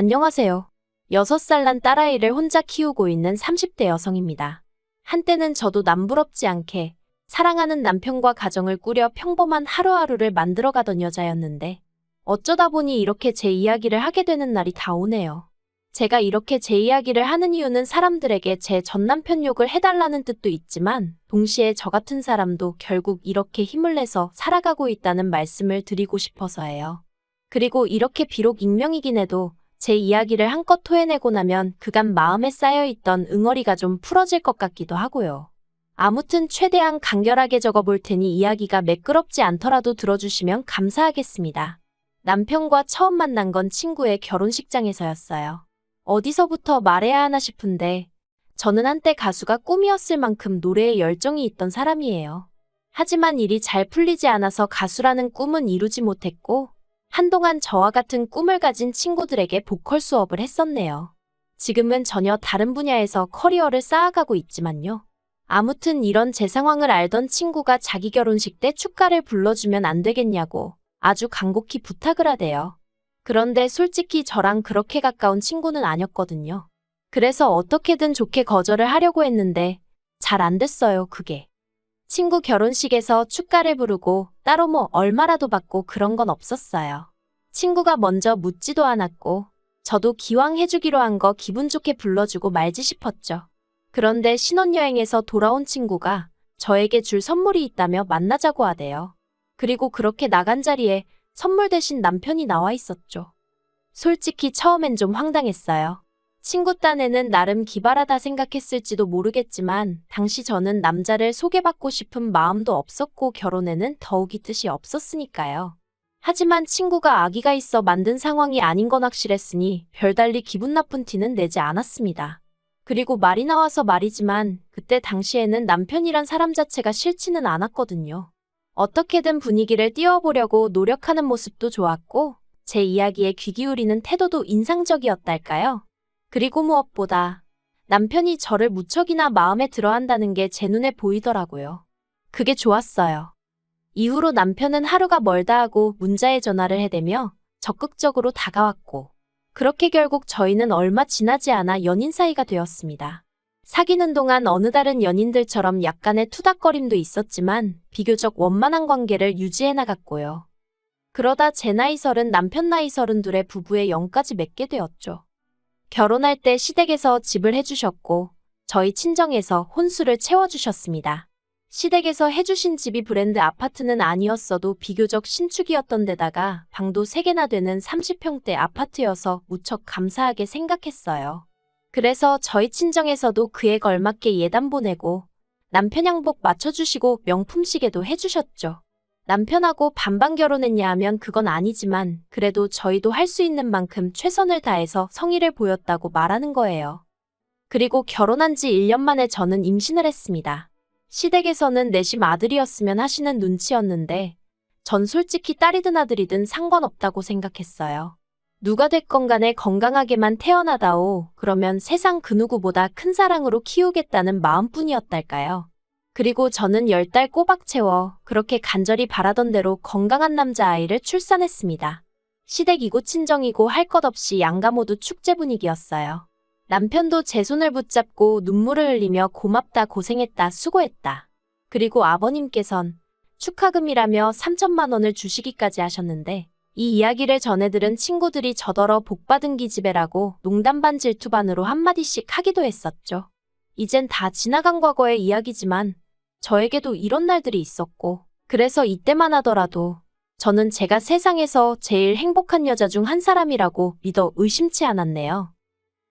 안녕하세요. 6살 난 딸아이를 혼자 키우고 있는 30대 여성입니다. 한때는 저도 남부럽지 않게 사랑하는 남편과 가정을 꾸려 평범한 하루하루를 만들어가던 여자였는데 어쩌다 보니 이렇게 제 이야기를 하게 되는 날이 다 오네요. 제가 이렇게 제 이야기를 하는 이유는 사람들에게 제 전남편 욕을 해달라는 뜻도 있지만 동시에 저 같은 사람도 결국 이렇게 힘을 내서 살아가고 있다는 말씀을 드리고 싶어서예요. 그리고 이렇게 비록 익명이긴 해도 제 이야기를 한껏 토해내고 나면 그간 마음에 쌓여있던 응어리가 좀 풀어질 것 같기도 하고요. 아무튼 최대한 간결하게 적어볼 테니 이야기가 매끄럽지 않더라도 들어주시면 감사하겠습니다. 남편과 처음 만난 건 친구의 결혼식장에서였어요. 어디서부터 말해야 하나 싶은데 저는 한때 가수가 꿈이었을 만큼 노래에 열정이 있던 사람이에요. 하지만 일이 잘 풀리지 않아서 가수라는 꿈은 이루지 못했고 한동안 저와 같은 꿈을 가진 친구들에게 보컬 수업을 했었네요. 지금은 전혀 다른 분야에서 커리어를 쌓아가고 있지만요. 아무튼 이런 제 상황을 알던 친구가 자기 결혼식 때 축가를 불러주면 안 되겠냐고 아주 간곡히 부탁을 하대요. 그런데 솔직히 저랑 그렇게 가까운 친구는 아니었거든요. 그래서 어떻게든 좋게 거절을 하려고 했는데 잘 안 됐어요, 그게. 친구 결혼식에서 축가를 부르고 따로 뭐 얼마라도 받고 그런 건 없었어요. 친구가 먼저 묻지도 않았고 저도 기왕 해주기로 한 거 기분 좋게 불러주고 말지 싶었죠. 그런데 신혼여행에서 돌아온 친구가 저에게 줄 선물이 있다며 만나자고 하대요. 그리고 그렇게 나간 자리에 선물 대신 남편이 나와 있었죠. 솔직히 처음엔 좀 황당했어요. 친구 딴에는 나름 기발하다 생각했을지도 모르겠지만 당시 저는 남자를 소개받고 싶은 마음도 없었고 결혼에는 더욱이 뜻이 없었으니까요. 하지만 친구가 아기가 있어 만든 상황이 아닌 건 확실했으니 별달리 기분 나쁜 티는 내지 않았습니다. 그리고 말이 나와서 말이지만 그때 당시에는 남편이란 사람 자체가 싫지는 않았거든요. 어떻게든 분위기를 띄워보려고 노력하는 모습도 좋았고 제 이야기에 귀 기울이는 태도도 인상적이었달까요? 그리고 무엇보다 남편이 저를 무척이나 마음에 들어 한다는 게 제 눈에 보이더라고요. 그게 좋았어요. 이후로 남편은 하루가 멀다 하고 문자에 전화를 해대며 적극적으로 다가왔고 그렇게 결국 저희는 얼마 지나지 않아 연인 사이가 되었습니다. 사귀는 동안 어느 다른 연인들처럼 약간의 투닥거림도 있었지만 비교적 원만한 관계를 유지해 나갔고요. 그러다 제 나이 30, 남편 나이 32의 부부의 영까지 맺게 되었죠. 결혼할 때 시댁에서 집을 해주셨고 저희 친정에서 혼수를 채워주셨습니다. 시댁에서 해주신 집이 브랜드 아파트는 아니었어도 비교적 신축이었던 데다가 방도 3개나 되는 30평대 아파트여서 무척 감사하게 생각했어요. 그래서 저희 친정에서도 그에 걸맞게 예단 보내고 남편 양복 맞춰주시고 명품 시계도 해주셨죠. 남편하고 반반 결혼했냐 하면 그건 아니지만 그래도 저희도 할 수 있는 만큼 최선을 다해서 성의를 보였다고 말하는 거예요. 그리고 결혼한 지 1년 만에 저는 임신을 했습니다. 시댁에서는 내심 아들이었으면 하시는 눈치였는데 전 솔직히 딸이든 아들이든 상관없다고 생각했어요. 누가 됐건 간에 건강하게만 태어나다오 그러면 세상 그 누구보다 큰 사랑으로 키우겠다는 마음뿐이었달까요. 그리고 저는 10달 꼬박 채워 그렇게 간절히 바라던 대로 건강한 남자아이를 출산했습니다. 시댁이고 친정이고 할 것 없이 양가 모두 축제 분위기였어요. 남편도 제 손을 붙잡고 눈물을 흘리며 고맙다 고생했다 수고했다. 그리고 아버님께선 축하금이라며 3천만 원을 주시기까지 하셨는데 이 이야기를 전해 들은 친구들이 저더러 복받은 기집애라고 농담 반 질투 반으로 한마디씩 하기도 했었죠. 이젠 다 지나간 과거의 이야기지만 저에게도 이런 날들이 있었고 그래서 이때만 하더라도 저는 제가 세상에서 제일 행복한 여자 중 한 사람이라고 믿어 의심치 않았네요.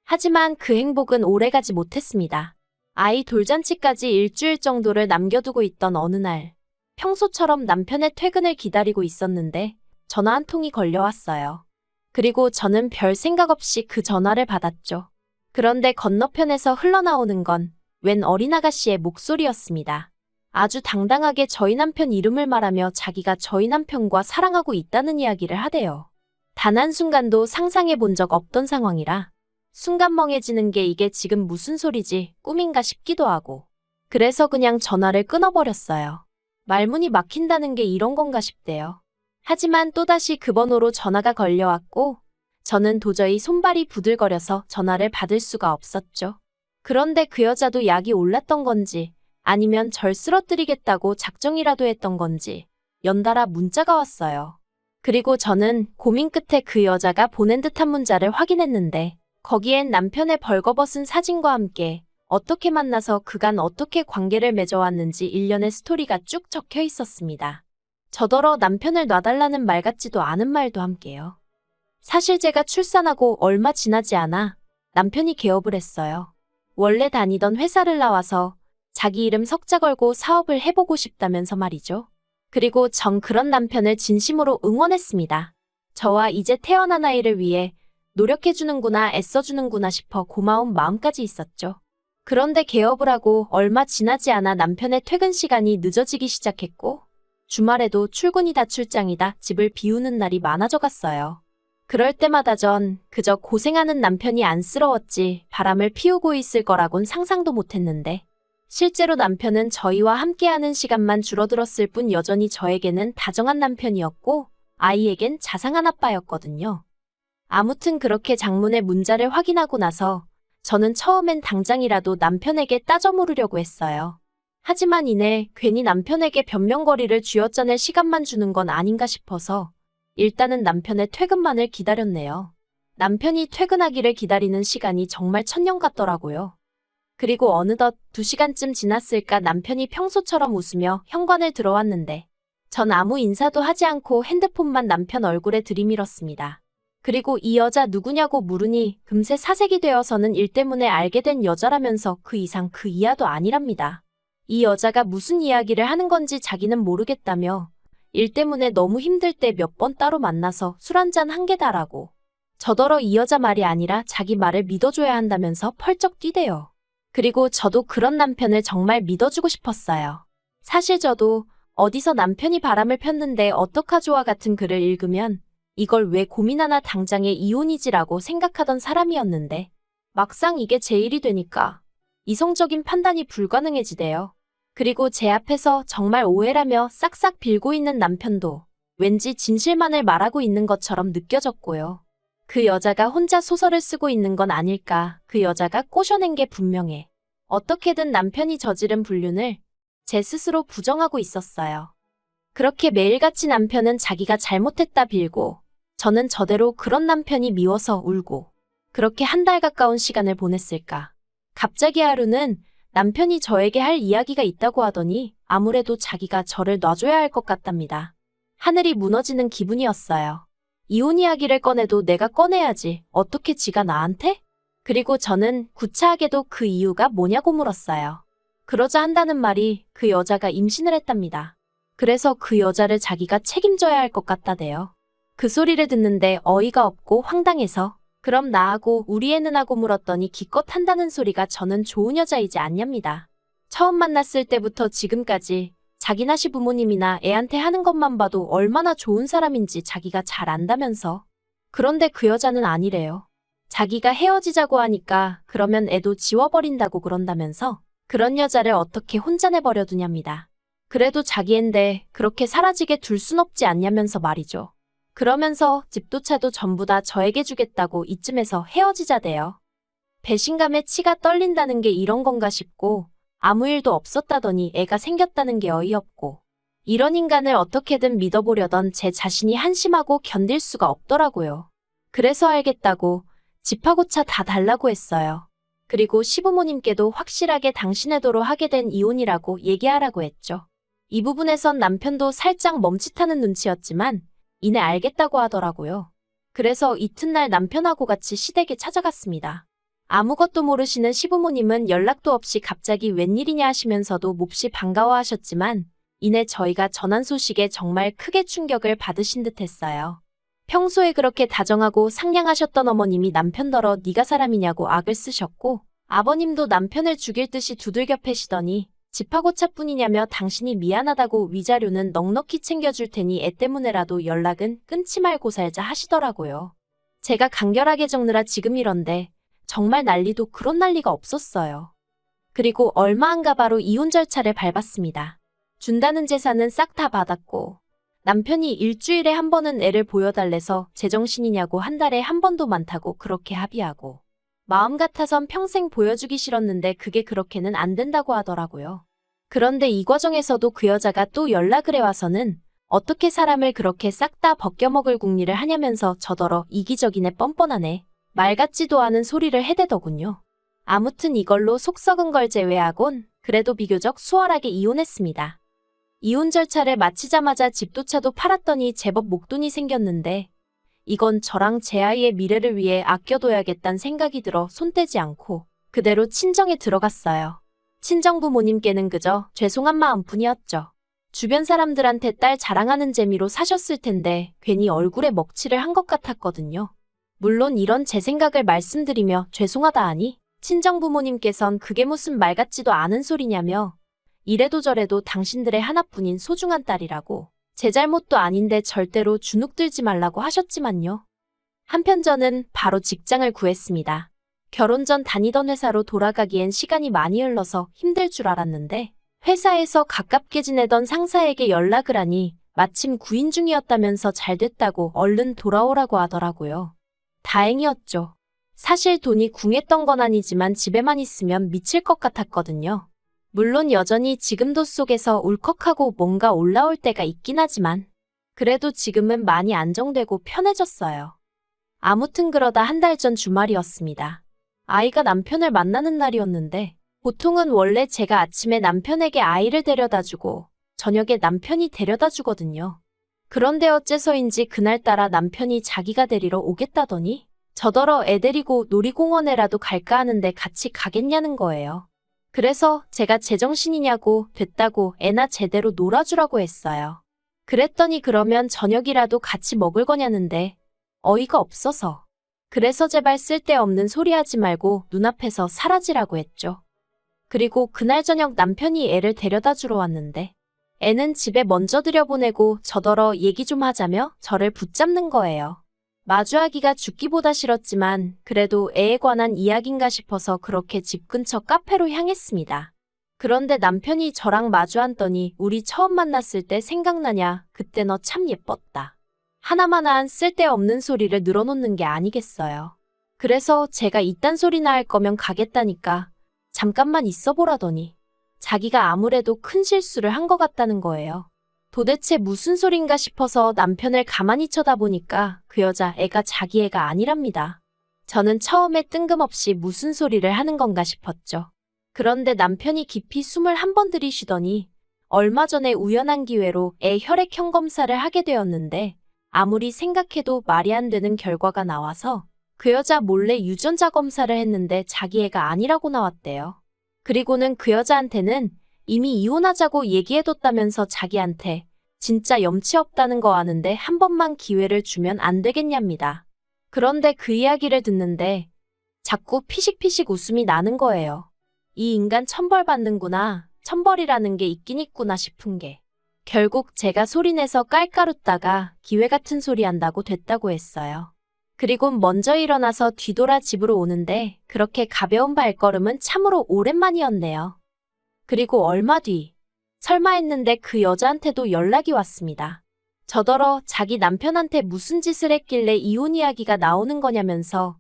하지만 그 행복은 오래가지 못했습니다. 아이 돌잔치까지 일주일 정도를 남겨두고 있던 어느 날 평소처럼 남편의 퇴근을 기다리고 있었는데 전화 한 통이 걸려왔어요. 그리고 저는 별 생각 없이 그 전화를 받았죠. 그런데 건너편에서 흘러나오는 건 웬 어린아가씨의 목소리였습니다. 아주 당당하게 저희 남편 이름을 말하며 자기가 저희 남편과 사랑하고 있다는 이야기를 하대요. 단 한순간도 상상해 본 적 없던 상황이라 순간 멍해지는 게 이게 지금 무슨 소리지 꿈인가 싶기도 하고 그래서 그냥 전화를 끊어버렸어요. 말문이 막힌다는 게 이런 건가 싶대요. 하지만 또다시 그 번호로 전화가 걸려왔고 저는 도저히 손발이 부들거려서 전화를 받을 수가 없었죠. 그런데 그 여자도 약이 올랐던 건지 아니면 절 쓰러뜨리겠다고 작정이라도 했던 건지 연달아 문자가 왔어요. 그리고 저는 고민 끝에 그 여자가 보낸 듯한 문자를 확인했는데 거기엔 남편의 벌거벗은 사진과 함께 어떻게 만나서 그간 어떻게 관계를 맺어왔는지 일련의 스토리가 쭉 적혀 있었습니다. 저더러 남편을 놔달라는 말 같지도 않은 말도 함께요. 사실 제가 출산하고 얼마 지나지 않아 남편이 개업을 했어요. 원래 다니던 회사를 나와서 자기 이름 석자 걸고 사업을 해보고 싶다면서 말이죠. 그리고 전 그런 남편을 진심으로 응원했습니다. 저와 이제 태어난 아이를 위해 노력해주는구나, 애써주는구나 싶어 고마운 마음까지 있었죠. 그런데 개업을 하고 얼마 지나지 않아 남편의 퇴근 시간이 늦어지기 시작했고 주말에도 출근이다 출장이다 집을 비우는 날이 많아져 갔어요. 그럴 때마다 전 그저 고생하는 남편이 안쓰러웠지 바람을 피우고 있을 거라곤 상상도 못했는데 실제로 남편은 저희와 함께하는 시간만 줄어들었을 뿐 여전히 저에게는 다정한 남편이었고 아이에겐 자상한 아빠였거든요. 아무튼 그렇게 장문의 문자를 확인하고 나서 저는 처음엔 당장이라도 남편에게 따져 물으려고 했어요. 하지만 이내 괜히 남편에게 변명거리를 쥐어짜낼 시간만 주는 건 아닌가 싶어서 일단은 남편의 퇴근만을 기다렸네요. 남편이 퇴근하기를 기다리는 시간이 정말 천년 같더라고요. 그리고 어느덧 2시간쯤 지났을까 남편이 평소처럼 웃으며 현관을 들어왔는데 전 아무 인사도 하지 않고 핸드폰만 남편 얼굴에 들이밀었습니다. 그리고 이 여자 누구냐고 물으니 금세 사색이 되어서는 일 때문에 알게 된 여자라면서 그 이상 그 이하도 아니랍니다. 이 여자가 무슨 이야기를 하는 건지 자기는 모르겠다며 일 때문에 너무 힘들 때 몇 번 따로 만나서 술 한잔 한 게다라고. 저더러 이 여자 말이 아니라 자기 말을 믿어줘야 한다면서 펄쩍 뛰대요. 그리고 저도 그런 남편을 정말 믿어주고 싶었어요. 사실 저도 어디서 남편이 바람을 폈는데 어떡하죠와 같은 글을 읽으면 이걸 왜 고민하나 당장에 이혼이지라고 생각하던 사람이었는데 막상 이게 제 일이 되니까 이성적인 판단이 불가능해지대요. 그리고 제 앞에서 정말 오해라며 싹싹 빌고 있는 남편도 왠지 진실만을 말하고 있는 것처럼 느껴졌고요. 그 여자가 혼자 소설을 쓰고 있는 건 아닐까. 그 여자가 꼬셔낸 게 분명해. 어떻게든 남편이 저지른 불륜을 제 스스로 부정하고 있었어요. 그렇게 매일같이 남편은 자기가 잘못했다 빌고 저는 저대로 그런 남편이 미워서 울고 그렇게 한 달 가까운 시간을 보냈을까. 갑자기 하루는 남편이 저에게 할 이야기가 있다고 하더니 아무래도 자기가 저를 놔줘야 할 것 같답니다. 하늘이 무너지는 기분이었어요. 이혼 이야기를 꺼내도 내가 꺼내야지. 어떻게 지가 나한테? 그리고 저는 구차하게도 그 이유가 뭐냐고 물었어요. 그러자 한다는 말이 그 여자가 임신을 했답니다. 그래서 그 여자를 자기가 책임져야 할 것 같다대요. 그 소리를 듣는데 어이가 없고 황당해서 그럼 나하고 우리 애는 하고 물었더니 기껏 한다는 소리가 저는 좋은 여자이지 않냐입니다. 처음 만났을 때부터 지금까지 자기나 시부모님이나 애한테 하는 것만 봐도 얼마나 좋은 사람인지 자기가 잘 안다면서. 그런데 그 여자는 아니래요. 자기가 헤어지자고 하니까 그러면 애도 지워버린다고 그런다면서 그런 여자를 어떻게 혼자 내버려 두냐입니다. 그래도 자기 앤데 그렇게 사라지게 둘 순 없지 않냐면서 말이죠. 그러면서 집도 차도 전부 다 저에게 주겠다고 이쯤에서 헤어지자대요. 배신감에 치가 떨린다는 게 이런 건가 싶고 아무 일도 없었다더니 애가 생겼다는 게 어이없고 이런 인간을 어떻게든 믿어보려던 제 자신이 한심하고 견딜 수가 없더라고요. 그래서 알겠다고 집하고 차 다 달라고 했어요. 그리고 시부모님께도 확실하게 당신의 도로 하게 된 이혼이라고 얘기하라고 했죠. 이 부분에선 남편도 살짝 멈칫하는 눈치였지만 이내 알겠다고 하더라고요. 그래서 이튿날 남편하고 같이 시댁에 찾아갔습니다. 아무것도 모르시는 시부모님은 연락도 없이 갑자기 웬일이냐 하시면서도 몹시 반가워하셨지만 이내 저희가 전한 소식에 정말 크게 충격을 받으신 듯 했어요. 평소에 그렇게 다정하고 상냥하셨던 어머님이 남편더러 네가 사람이냐고 악을 쓰셨고 아버님도 남편을 죽일 듯이 두들겨 패시더니 집하고 차뿐이냐며 당신이 미안하다고 위자료는 넉넉히 챙겨줄 테니 애 때문에라도 연락은 끊지 말고 살자 하시더라고요. 제가 간결하게 적느라 지금 이런데 정말 난리도 그런 난리가 없었어요. 그리고 얼마 안 가 바로 이혼 절차를 밟았습니다. 준다는 재산은 싹 다 받았고 남편이 일주일에 한 번은 애를 보여달래서 제정신이냐고 한 달에 한 번도 많다고 그렇게 합의하고 마음 같아선 평생 보여주기 싫었는데 그게 그렇게는 안 된다고 하더라고요. 그런데 이 과정에서도 그 여자가 또 연락을 해와서는 어떻게 사람을 그렇게 싹 다 벗겨먹을 궁리를 하냐면서 저더러 이기적이네 뻔뻔하네 말 같지도 않은 소리를 해대더군요. 아무튼 이걸로 속 썩은 걸 제외하곤 그래도 비교적 수월하게 이혼했습니다. 이혼 절차를 마치자마자 집도 차도 팔았더니 제법 목돈이 생겼는데 이건 저랑 제 아이의 미래를 위해 아껴둬야겠다는 생각이 들어 손 떼지 않고 그대로 친정에 들어갔어요. 친정 부모님께는 그저 죄송한 마음뿐이었죠. 주변 사람들한테 딸 자랑하는 재미로 사셨을 텐데 괜히 얼굴에 먹칠을 한 것 같았거든요. 물론 이런 제 생각을 말씀드리며 죄송하다 하니 친정 부모님께선 그게 무슨 말 같지도 않은 소리냐며 이래도 저래도 당신들의 하나뿐인 소중한 딸이라고 제 잘못도 아닌데 절대로 주눅 들지 말라고 하셨지만요. 한편 저는 바로 직장을 구했습니다. 결혼 전 다니던 회사로 돌아가기엔 시간이 많이 흘러서 힘들 줄 알았는데 회사에서 가깝게 지내던 상사에게 연락을 하니 마침 구인 중이었다면서 잘 됐다고 얼른 돌아오라고 하더라고요. 다행이었죠. 사실 돈이 궁했던 건 아니지만 집에만 있으면 미칠 것 같았거든요. 물론 여전히 지금도 속에서 울컥하고 뭔가 올라올 때가 있긴 하지만 그래도 지금은 많이 안정되고 편해졌어요. 아무튼 그러다 한 달 전 주말이었습니다. 아이가 남편을 만나는 날이었는데 보통은 원래 제가 아침에 남편에게 아이를 데려다주고 저녁에 남편이 데려다주거든요. 그런데 어째서인지 그날따라 남편이 자기가 데리러 오겠다더니 저더러 애 데리고 놀이공원에라도 갈까 하는데 같이 가겠냐는 거예요. 그래서 제가 제정신이냐고 됐다고 애나 제대로 놀아주라고 했어요. 그랬더니 그러면 저녁이라도 같이 먹을 거냐는데 어이가 없어서. 그래서 제발 쓸데없는 소리 하지 말고 눈앞에서 사라지라고 했죠. 그리고 그날 저녁 남편이 애를 데려다 주러 왔는데 애는 집에 먼저 들여보내고 저더러 얘기 좀 하자며 저를 붙잡는 거예요. 마주하기가 죽기보다 싫었지만 그래도 애에 관한 이야기인가 싶어서 그렇게 집 근처 카페로 향했습니다. 그런데 남편이 저랑 마주 앉더니 우리 처음 만났을 때 생각나냐? 그때 너 참 예뻤다. 하나마나한 쓸데없는 소리를 늘어놓는 게 아니겠어요. 그래서 제가 이딴 소리나 할 거면 가겠다니까 잠깐만 있어보라더니 자기가 아무래도 큰 실수를 한 것 같다는 거예요. 도대체 무슨 소린가 싶어서 남편을 가만히 쳐다보니까 그 여자 애가 자기 애가 아니랍니다. 저는 처음에 뜬금없이 무슨 소리를 하는 건가 싶었죠. 그런데 남편이 깊이 숨을 한 번 들이쉬더니 얼마 전에 우연한 기회로 애 혈액형 검사를 하게 되었는데 아무리 생각해도 말이 안 되는 결과가 나와서 그 여자 몰래 유전자 검사를 했는데 자기 애가 아니라고 나왔대요. 그리고는 그 여자한테는 이미 이혼하자고 얘기해뒀다면서 자기한테 진짜 염치 없다는 거 아는데 한 번만 기회를 주면 안 되겠냐입니다. 그런데 그 이야기를 듣는데 자꾸 피식피식 웃음이 나는 거예요. 이 인간 천벌받는구나, 천벌이라는 게 있긴 있구나 싶은 게 결국 제가 소리내서 깔깔웃다가 기회 같은 소리 한다고 됐다고 했어요. 그리고 먼저 일어나서 뒤돌아 집으로 오는데 그렇게 가벼운 발걸음은 참으로 오랜만이었네요. 그리고 얼마 뒤 설마 했는데 그 여자한테도 연락이 왔습니다. 저더러 자기 남편한테 무슨 짓을 했길래 이혼 이야기가 나오는 거냐면서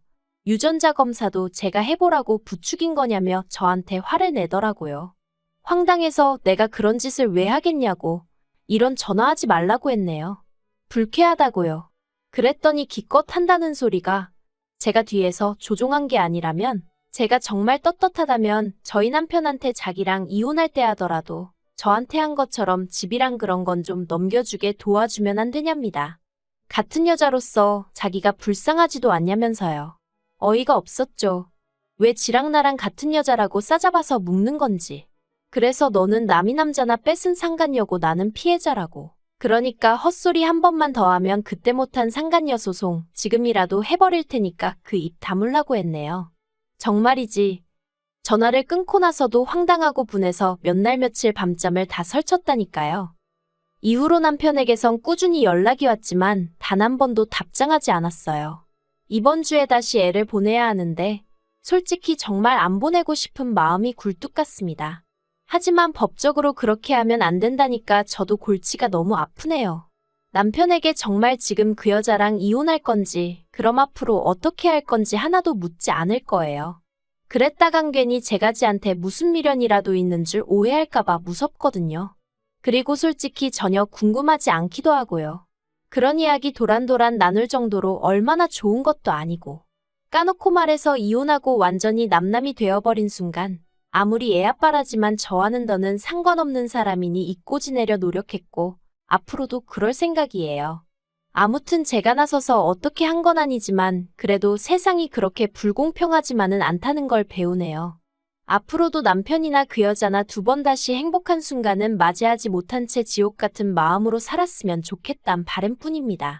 유전자 검사도 제가 해보라고 부추긴 거냐며 저한테 화를 내더라고요. 황당해서 내가 그런 짓을 왜 하겠냐고 이런 전화하지 말라고 했네요. 불쾌하다고요. 그랬더니 기껏 한다는 소리가 제가 뒤에서 조종한 게 아니라면 제가 정말 떳떳하다면 저희 남편한테 자기랑 이혼할 때 하더라도 저한테 한 것처럼 집이랑 그런 건 좀 넘겨주게 도와주면 안 되냐입니다. 같은 여자로서 자기가 불쌍하지도 않냐면서요. 어이가 없었죠. 왜 지랑 나랑 같은 여자라고 싸잡아서 묵는 건지. 그래서 너는 남이 남자나 뺏은 상간녀고 나는 피해자라고. 그러니까 헛소리 한 번만 더 하면 그때 못한 상간녀 소송 지금이라도 해버릴 테니까 그 입 다물라고 했네요. 정말이지. 전화를 끊고 나서도 황당하고 분해서 몇 날 며칠 밤잠을 다 설쳤다니까요. 이후로 남편에게선 꾸준히 연락이 왔지만 단 한 번도 답장하지 않았어요. 이번 주에 다시 애를 보내야 하는데 솔직히 정말 안 보내고 싶은 마음이 굴뚝 같습니다. 하지만 법적으로 그렇게 하면 안 된다니까 저도 골치가 너무 아프네요. 남편에게 정말 지금 그 여자랑 이혼할 건지, 그럼 앞으로 어떻게 할 건지 하나도 묻지 않을 거예요. 그랬다간 괜히 제가 지한테 무슨 미련이라도 있는 줄 오해할까봐 무섭거든요. 그리고 솔직히 전혀 궁금하지 않기도 하고요. 그런 이야기 도란도란 나눌 정도로 얼마나 좋은 것도 아니고. 까놓고 말해서 이혼하고 완전히 남남이 되어버린 순간 아무리 애아빠라지만 저와는 더는 상관없는 사람이니 잊고 지내려 노력했고 앞으로도 그럴 생각이에요. 아무튼 제가 나서서 어떻게 한 건 아니지만 그래도 세상이 그렇게 불공평하지만은 않다는 걸 배우네요. 앞으로도 남편이나 그 여자나 두 번 다시 행복한 순간은 맞이하지 못한 채 지옥 같은 마음으로 살았으면 좋겠단 바람뿐입니다.